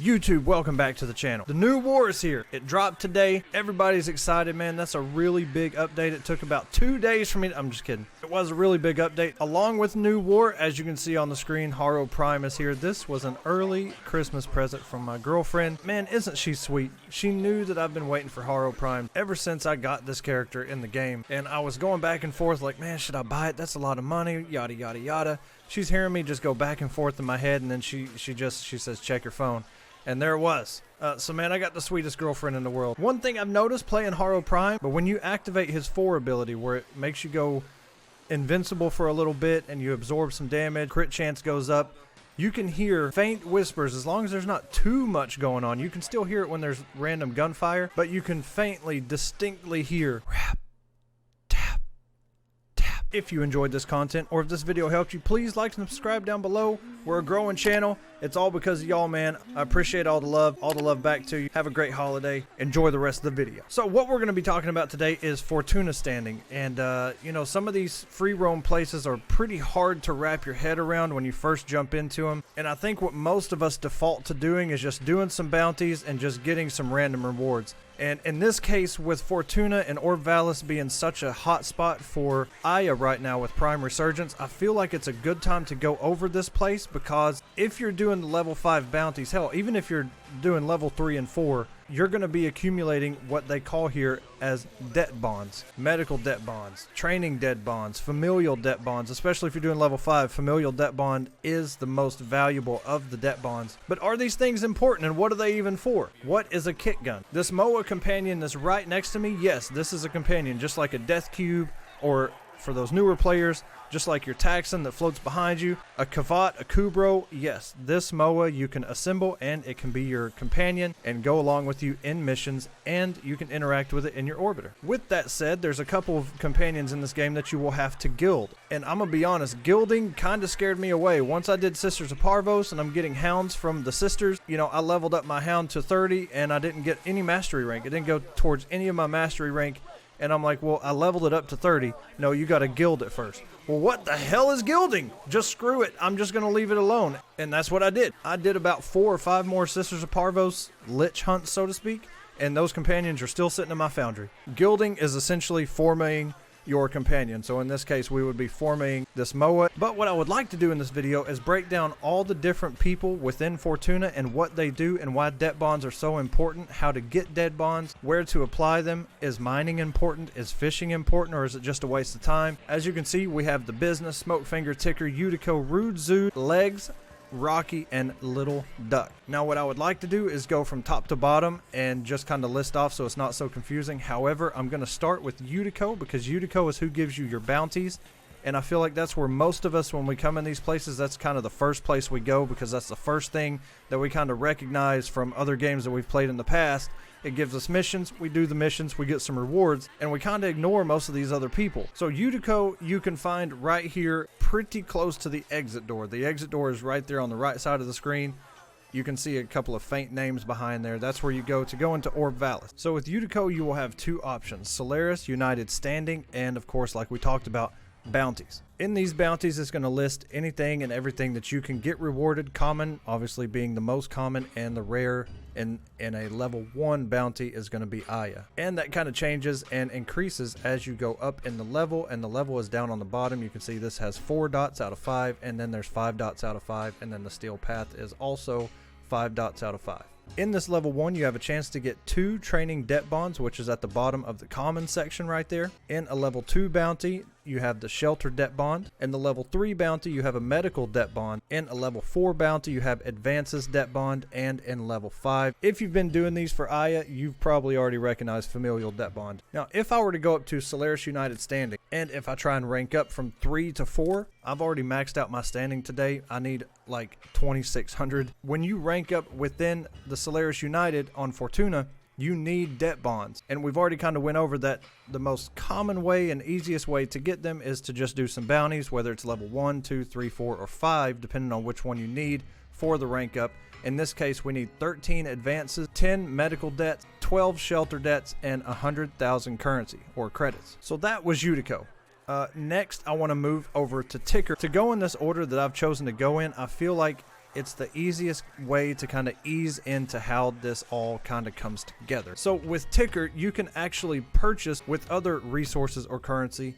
YouTube, welcome back to the channel. The new war is here. It dropped today. Everybody's excited, man. That's a really big update. It took about 2 days for me. I'm just kidding. It was a really big update. Along with new war, as you can see on the screen, Harrow Prime is here. This was an early Christmas present from my girlfriend. Man, isn't she sweet? She knew that I've been waiting for Harrow Prime ever since I got this character in the game. And I was going back and forth like, man, should I buy it? That's a lot of money, yada, yada, yada. She's hearing me just go back and forth in my head, and then she says, check your phone. And there it was. So man, I got the sweetest girlfriend in the world. One thing I've noticed playing Harrow Prime, but when you activate his 4 ability where it makes you go invincible for a little bit and you absorb some damage, crit chance goes up, you can hear faint whispers. As long as there's not too much going on, you can still hear it when there's random gunfire, but you can faintly, distinctly hear rap, tap, tap. If you enjoyed this content or if this video helped you, please like and subscribe down below. We're a growing channel. It's all because of y'all, man. I appreciate all the love back to you. Have a great holiday. Enjoy the rest of the video. So what we're going to be talking about today is Fortuna Standing. And, you know, some of these free roam places are pretty hard to wrap your head around when you first jump into them. And I think what most of us default to doing is just doing some bounties and just getting some random rewards. And in this case, with Fortuna and Orb Vallis being such a hot spot for Aya right now with Prime Resurgence, I feel like it's a good time to go over this place, because if you're doing the level 5 bounties, hell, even if you're doing level 3 and 4, you're going to be accumulating what they call here as debt bonds, medical debt bonds, training debt bonds, familial debt bonds. Especially if you're doing level 5, familial debt bond is the most valuable of the debt bonds. But are these things important, and what are they even for? What is a Kitgun? This MOA companion that's right next to me, yes, this is a companion, just like a death cube, or for those newer players, just like your Taxon that floats behind you, a Kavat, a Kubro. Yes, this MOA you can assemble and it can be your companion and go along with you in missions, and you can interact with it in your orbiter. With that said, there's a couple of companions in this game that you will have to guild. And I'm gonna be honest, guilding kind of scared me away. Once I did Sisters of Parvos and I'm getting hounds from the sisters, you know, I leveled up my hound to 30 and I didn't get any mastery rank. It didn't go towards any of my mastery rank. And I'm like, well, I leveled it up to 30. No, you got to guild it first. Well, what the hell is guilding? Just screw it. I'm just going to leave it alone. And that's what I did. I did about 4 or 5 more Sisters of Parvos lich hunts, so to speak. And those companions are still sitting in my foundry. Guilding is essentially forming your companion. So in this case, we would be forming this MOA. But what I would like to do in this video is break down all the different people within Fortuna and what they do and why debt bonds are so important, how to get debt bonds, where to apply them. Is mining important? Is fishing important? Or is it just a waste of time? As you can see, we have the business, Smokefinger, Ticker, Eudico, Rude Zoo, Legs, Rocky, and Little Duck. Now what I would like to do is go from top to bottom and just kind of list off so it's not so confusing. However, I'm going to start with Eudico, because Eudico is who gives you your bounties. And I feel like that's where most of us, when we come in these places, that's kind of the first place we go, because that's the first thing that we kind of recognize from other games that we've played in the past. It gives us missions, we do the missions, we get some rewards, and we kind of ignore most of these other people. So Eudico you can find right here pretty close to the exit door. The exit door is right there on the right side of the screen. You can see a couple of faint names behind there. That's where you go to go into Orb Vallis. So with Eudico you will have 2 options, Solaris United Standing, and of course, like we talked about, bounties. In these bounties, it's going to list anything and everything that you can get rewarded, common obviously being the most common, and the rare in a level 1 bounty is going to be Aya. And that kind of changes and increases as you go up in the level, and the level is down on the bottom. You can see this has 4 dots out of 5, and then there's 5 dots out of 5, and then the steel path is also 5 dots out of 5. In this level 1, you have a chance to get 2 training debt bonds, which is at the bottom of the common section right there. In a level 2 bounty, you have the shelter debt bond. In the level 3 bounty, you have a medical debt bond. In a level 4 bounty, you have advances debt bond. And in level 5, if you've been doing these for Aya, you've probably already recognized familial debt bond. Now, if I were to go up to Solaris United Standing, and if I try and rank up from 3 to 4, I've already maxed out my standing today. I need like 2600. When you rank up within the Solaris United on Fortuna, you need debt bonds, and we've already kind of went over that the most common way and easiest way to get them is to just do some bounties, whether it's level 1, 2, 3, 4, or 5, depending on which one you need for the rank up. In this case, we need 13 advances, 10 medical debts, 12 shelter debts, and 100,000 currency or credits. So that was Eudico. Next, I want to move over to Ticker. To go in this order that I've chosen to go in, I feel like it's the easiest way to kind of ease into how this all kind of comes together. So with Ticker, you can actually purchase with other resources or currency,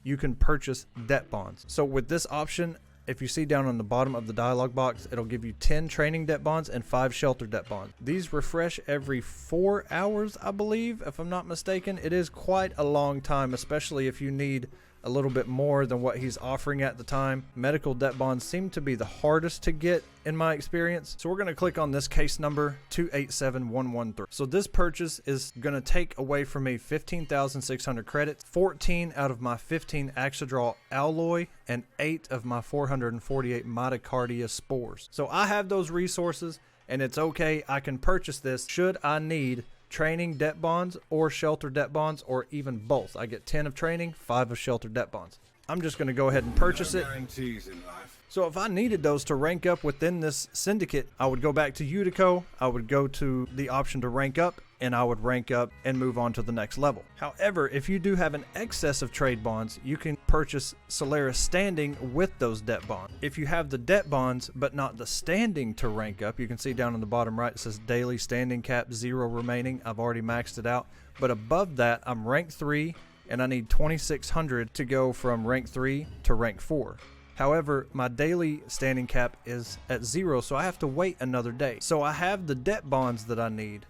you can purchase debt bonds. So with this option, if you see down on the bottom of the dialog box, it'll give you 10 training debt bonds and 5 shelter debt bonds. These refresh every 4 hours, I believe, if I'm not mistaken. It is quite a long time, especially if you need a little bit more than what he's offering at the time. Medical debt bonds seem to be the hardest to get in my experience. So we're going to click on this case number 287113. So this purchase is going to take away from me 15,600 credits, 14 out of my 15 Axedrol alloy, and 8 of my 448 mitocardia spores. So I have those resources, and it's okay. I can purchase this should I need training debt bonds or shelter debt bonds, or even both. I get 10 of training, 5 of shelter debt bonds. I'm just going to go ahead and purchase it. So if I needed those to rank up within this syndicate, I would go back to Eudico, I would go to the option to rank up, and I would rank up and move on to the next level. However, if you do have an excess of trade bonds, you can purchase Solaris Standing with those debt bonds. If you have the debt bonds but not the standing to rank up, you can see down on the bottom right it says daily standing cap 0 remaining. I've already maxed it out, but above that I'm rank 3 and I need 2,600 to go from rank 3 to rank 4. However, my daily standing cap is at 0, so I have to wait another day. So I have the debt bonds that I need,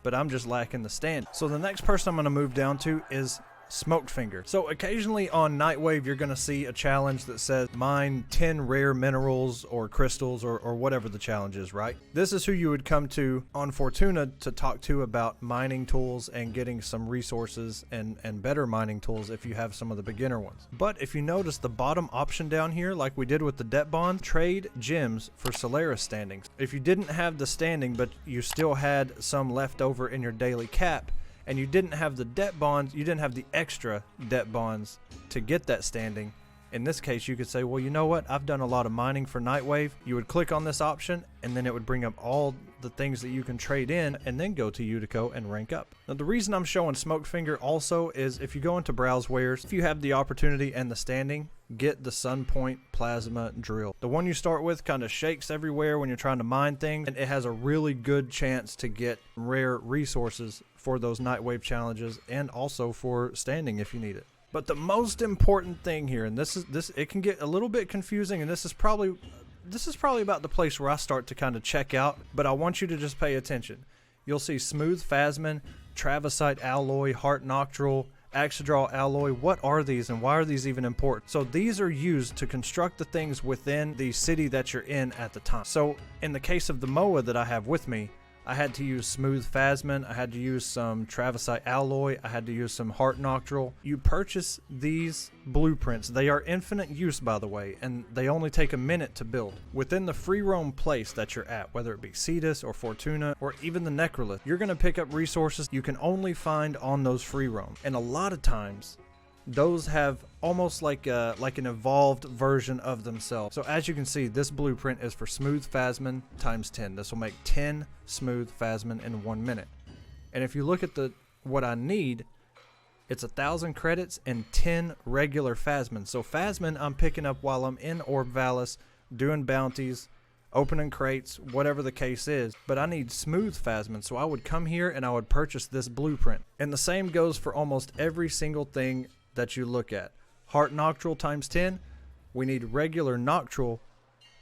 but I'm just lacking the stand. So the next person I'm going to move down to is Smokefinger. So occasionally on Nightwave you're going to see a challenge that says mine 10 rare minerals or crystals or whatever the challenge is, right? This is who you would come to on Fortuna to talk to about mining tools and getting some resources and better mining tools if you have some of the beginner ones. But if you notice the bottom option down here, like we did with the debt bond, trade gems for Solaris standings. If you didn't have the standing but you still had some left over in your daily cap, and you didn't have the debt bonds, you didn't have the extra debt bonds to get that standing, in this case you could say, well, you know what, I've done a lot of mining for Nightwave. You would click on this option and then it would bring up all the things that you can trade in and then go to Eudico and rank up. Now the reason I'm showing Smokefinger also is if you go into browse wares, if you have the opportunity and the standing, get the Sunpoint Plasma Drill. The one you start with kind of shakes everywhere when you're trying to mine things, and it has a really good chance to get rare resources for those Nightwave challenges and also for standing if you need it. But the most important thing here, and this it can get a little bit confusing, and this is probably about the place where I start to kind of check out, but I want you to just pay attention. You'll see Smooth Phasmin, Travocyte Alloy, Heart Noctral, Axedrol Alloy. What are these and why are these even important? So these are used to construct the things within the city that you're in at the time. So in the case of the MOA that I have with me, I had to use Smooth Phasmin, I had to use some Travocyte Alloy, I had to use some Heart Noctral. You purchase these blueprints. They are infinite use, by the way, and they only take a minute to build. Within the free roam place that you're at, whether it be Cetus or Fortuna or even the Necrolith, you're going to pick up resources you can only find on those free roam. And a lot of times, those have almost like an evolved version of themselves. So as you can see, this blueprint is for Smooth Phasmin times 10. This will make 10 Smooth Phasmin in 1 minute. And if you look at what I need, it's 1,000 credits and 10 regular Phasmin. So Phasmin I'm picking up while I'm in Orb Vallis, doing bounties, opening crates, whatever the case is. But I need Smooth Phasmin, so I would come here and I would purchase this blueprint. And the same goes for almost every single thing that you look at. Heart Noctral times 10, we need regular Noctral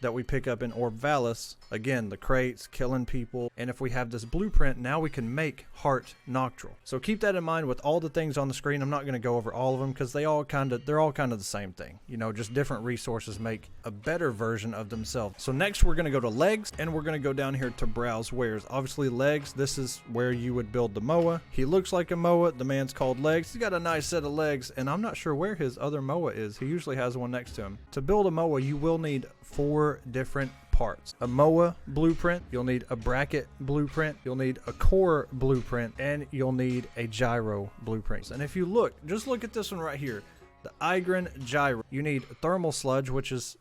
that we pick up in Orb Vallis. Again, the crates, killing people. And if we have this blueprint, now we can make Heart Noctral. So keep that in mind with all the things on the screen. I'm not going to go over all of them because they're all kind of the same thing. You know, just different resources make a better version of themselves. So next we're going to go to legs, and we're going to go down here to browse wares. Obviously legs, this is where you would build the MOA. He looks like a MOA. The man's called Legs. He's got a nice set of legs, and I'm not sure where his other MOA is. He usually has one next to him. To build a MOA, you will need 4 different parts. A MOA blueprint, you'll need a bracket blueprint, you'll need a core blueprint, and you'll need a gyro blueprint. And if you look, just look at this one right here, the Igran gyro. You need thermal sludge, which is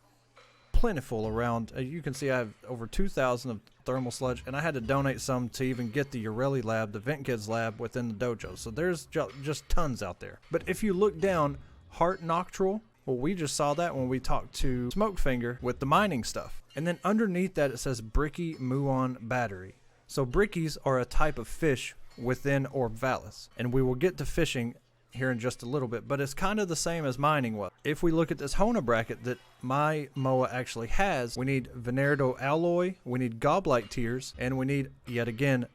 plentiful around. You can see I have over 2,000 of thermal sludge, and I had to donate some to even get the Ureli lab, the Vent Kids lab within the dojo. So there's just tons out there. But if you look down, Heart Noctral, well, we just saw that when we talked to Smokefinger with the mining stuff. And then underneath that it says Bricky Muon Battery. So brickies are a type of fish within Orb Vallis, and we will get to fishing here in just a little bit, but it's kind of the same as mining was. If we look at this Hona bracket that my MOA actually has, we need Venerado Alloy, we need Goblite Tears, and we need, yet again,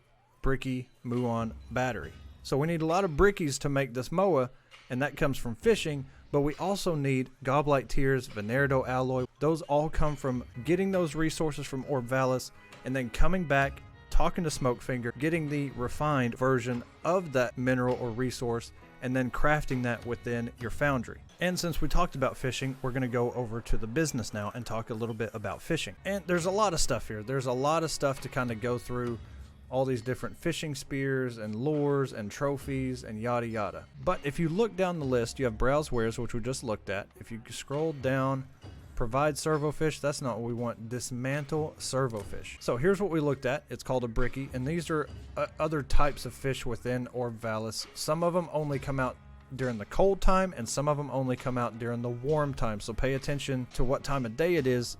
Bricky Muon Battery. So we need a lot of brickies to make this MOA, and that comes from fishing, but we also need Goblite Tears, Venerado Alloy. Those all come from getting those resources from Orb Vallis, and then coming back, talking to Smokefinger, getting the refined version of that mineral or resource, and then crafting that within your foundry. And since we talked about fishing, we're going to go over to the business now and talk a little bit about fishing. And there's a lot of stuff here. There's a lot of stuff to kind of go through, all these different fishing spears and lures and trophies and yada yada. But if you look down the list, you have browse wares, which we just looked at. If you scroll down, provide servofish, that's not what we want. Dismantle servofish. So here's what we looked at. It's called a bricky, and these are other types of fish within Orb Vallis. Some of them only come out during the cold time, and some of them only come out during the warm time. So pay attention to what time of day it is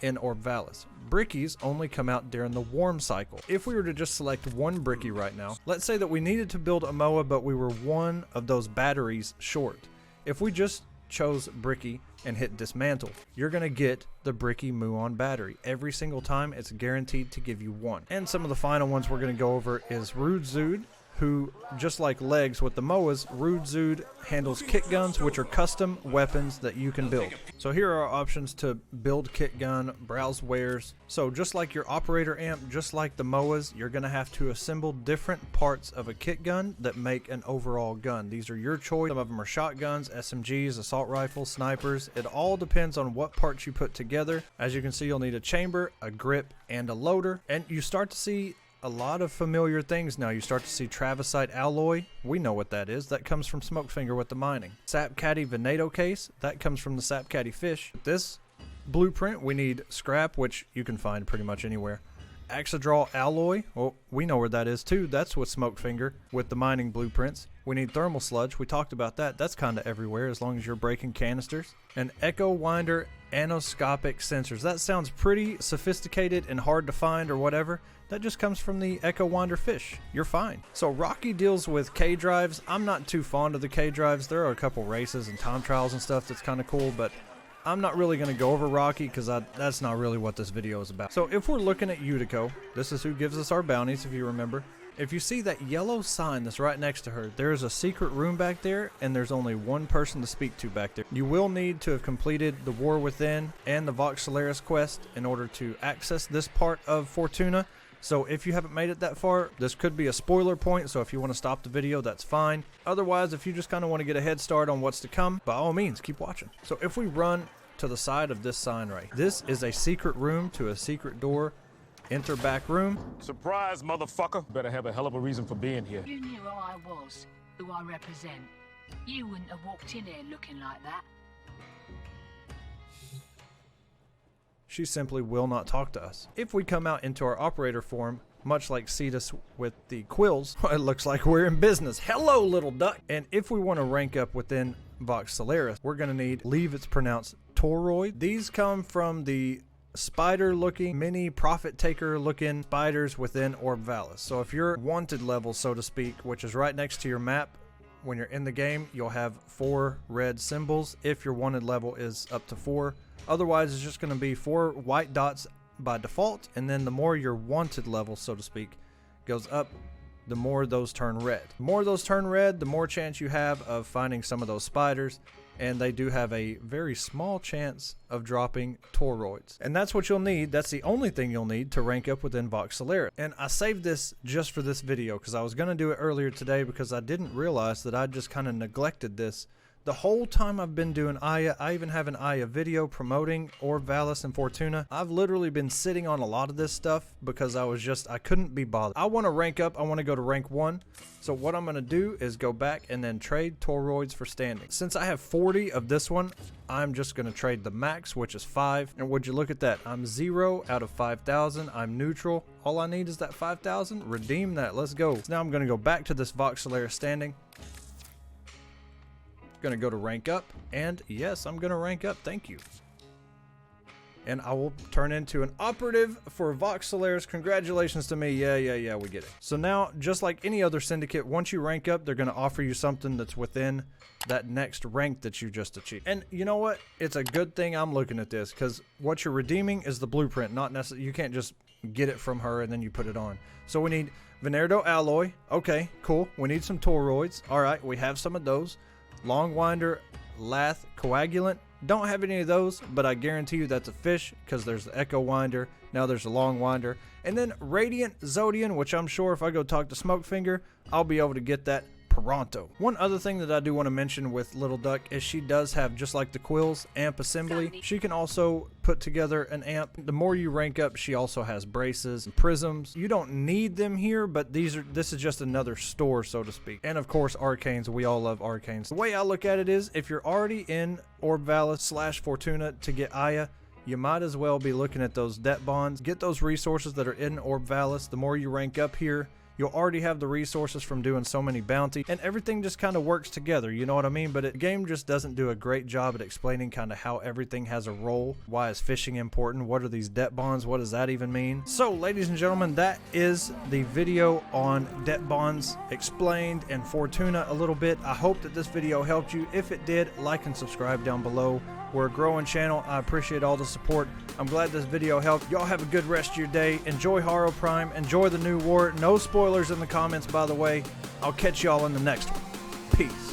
in Orb Vallis. Brickies only come out during the warm cycle. If we were to just select one bricky right now, let's say that we needed to build a MOA, but we were one of those batteries short. If we just chose bricky and hit dismantle, you're gonna get the Bricky Muon battery every single time. It's guaranteed to give you one. And some of the final ones we're gonna go over is Rude Zood, who, just like legs with the MOAs, Rude Zood handles kit guns, which are custom weapons that you can build. So here are our options to build kit gun, browse wares. So just like your operator amp, just like the MOAs, you're going to have to assemble different parts of a kit gun that make an overall gun. These are your choice. Some of them are shotguns, SMGs, assault rifles, snipers. It all depends on what parts you put together. As you can see, you'll need a chamber, a grip, and a loader. And you start to see a lot of familiar things now. You start to see Travocyte Alloy. We know what that is. That comes from Smokefinger with the mining. Sap Caddy Venerado Case. That comes from the Sap Caddy fish. This blueprint, we need scrap, which you can find pretty much anywhere. Axedrol Alloy. Well, we know where that is too. That's with Smokefinger with the mining blueprints. We need thermal sludge. We talked about that. That's kind of everywhere as long as you're breaking canisters. And Echo Winder Anoscopic Sensors. That sounds pretty sophisticated and hard to find or whatever. That just comes from the Echo Winder fish. You're fine. So Rocky deals with K-drives. I'm not too fond of the K-drives. There are a couple races and time trials and stuff that's kind of cool, but I'm not really going to go over Rocky because that's not really what this video is about. So if we're looking at Eudico, this is who gives us our bounties, if you remember. If you see that yellow sign that's right next to her, there is a secret room back there, and there's only one person to speak to back there. You will need to have completed the War Within and the Vox Solaris quest in order to access this part of Fortuna. So if you haven't made it that far, this could be a spoiler point, so if you want to stop the video, that's fine. Otherwise, if you just kind of want to get a head start on what's to come, by all means, keep watching. So if we run to the side of this sign right, this is a secret room to a secret door. Enter back room. Surprise, motherfucker. Better have a hell of a reason for being here. You knew who I was, who I represent. You wouldn't have walked in here looking like that. She simply will not talk to us. If we come out into our operator form, much like Cetus with the quills, it looks like we're in business. Hello, little duck. And if we want to rank up within Vox Solaris, we're going to need, believe it's pronounced toroid. These come from the spider looking, mini profit taker looking spiders within Orb Vallis. So if you're wanted level, so to speak, which is right next to your map, when you're in the game, you'll have 4 red symbols if your wanted level is up to 4. Otherwise, it's just going to be 4 white dots by default, and then the more your wanted level, so to speak, goes up, the more those turn red. The more those turn red, the more chance you have of finding some of those spiders, and they do have a very small chance of dropping toroids. And that's what you'll need. That's the only thing you'll need to rank up within Vox Solaris. And I saved this just for this video because I was going to do it earlier today because I didn't realize that I just kind of neglected this. The whole time I've been doing Aya, I even have an Aya video promoting Orb Vallis and Fortuna. I've literally been sitting on a lot of this stuff because I couldn't be bothered. I want to rank up. I want to go to rank 1. So what I'm going to do is go back and then trade toroids for standing. Since I have 40 of this one, I'm just going to trade the max, which is 5. And would you look at that? I'm 0 out of 5,000. I'm neutral. All I need is that 5,000. Redeem that. Let's go. So now I'm going to go back to this Vox Solaris Standing. Gonna go to rank up, and yes, I'm gonna rank up. Thank you. and I will turn into an operative for Vox Solaris. Congratulations to me. Yeah, we get it. So now, just like any other syndicate, once you rank up, they're going to offer you something that's within that next rank that you just achieved. And you know what? It's a good thing I'm looking at this, because what you're redeeming is the blueprint, not necessarily, you can't just get it from her and then you put it on. So we need Venerdo alloy. Okay, cool. We need some toroids. All right, we have some of those. Longwinder lath coagulant. Don't have any of those, but I guarantee you that's a fish, because there's the Echo Winder. Now there's a Longwinder. And then Radiant Zodian, which I'm sure if I go talk to Smokefinger, I'll be able to get that pronto. One other thing that I do want to mention with Little Duck is she does have, just like the Quills, amp assembly. She can also put together an amp. The more you rank up, she also has braces and prisms. You don't need them here, but this is just another store, so to speak. And of course, arcanes. We all love arcanes. The way I look at it is, if you're already in Orb Vallis / Fortuna to get Aya, you might as well be looking at those debt bonds. Get those resources that are in Orb Vallis. The more you rank up here, you'll already have the resources from doing so many bounties, and everything just kind of works together, you know what I mean? But the game just doesn't do a great job at explaining kind of how everything has a role. Why is fishing important? What are these debt bonds? What does that even mean? So, ladies and gentlemen, that is the video on debt bonds explained and Fortuna a little bit. I hope that this video helped you. If it did, like and subscribe down below. We're a growing channel. I appreciate all the support. I'm glad this video helped. Y'all have a good rest of your day. Enjoy Harrow Prime. Enjoy the new war. No spoilers in the comments, by the way. I'll catch y'all in the next one. Peace.